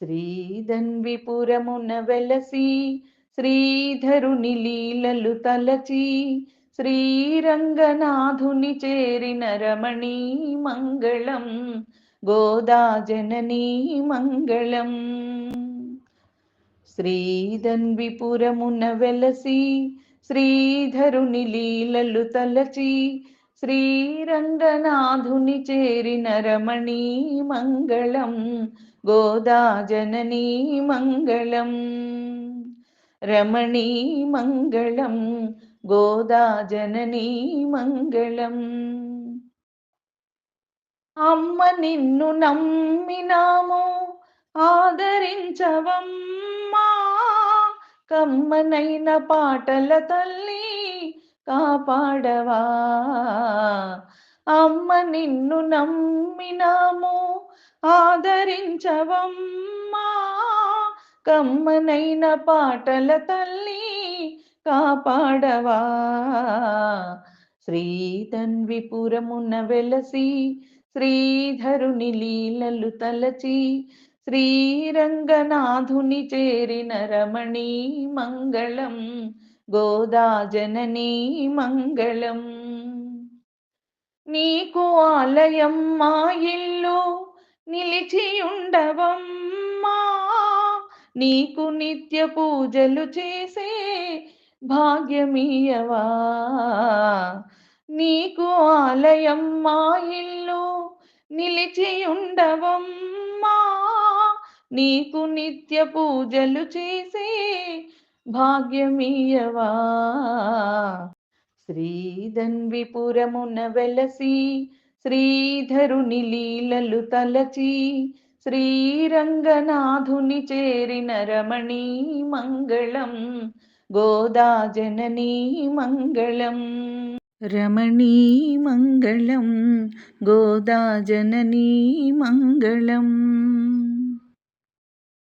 శ్రీధన్విపురమున వెలసి శ్రీధరుని లీలలు తలచి శ్రీరంగనాథుని చేరిన రమణీ మంగళం గోదా జననీ మంగళం. శ్రీధన్విపురమున వెలసి శ్రీధరుని లీలలు తలచి శ్రీరంగనాథుని చేరిన రమణీ మంగళం గోదా జననీ మంగళం. రమణీ మంగళం గోదా జననీ మంగళం. అమ్మ నిన్ను నమ్మినాము ఆదరించవమ్మా, కమ్మనైన పాటల తల్లి కాపాడవా. అమ్మ నిన్ను నమ్మినాము ఆదరించవమ్మా, కమ్మనైన పాటల తల్లి కాపాడవా. శ్రీధన్విపురమున వెలసి శ్రీధరుని లీలలు తలచి శ్రీరంగనాథుని చేరిన రమణీ మంగళం గోదా జననీ మంగళం. నీకు ఆలయం మా ఇల్లు నిలిచియుండవమ్మా, నీకు నిత్య పూజలు చేసే భాగ్యమీయవా. నీకు ఆలయం మా ఇల్లు నిలిచియుండవమ్మా, నీకు నిత్య పూజలు చేసే భాగ్యమీయవా. శ్రీధన్విపురమున వెలసి శ్రీధరుని లీలలు తలచి శ్రీరంగనాథుని చేరిన రమణీ మంగళం గోదా జననీ మంగళం. రమణీ మంగళం గోదా జననీ మంగళం.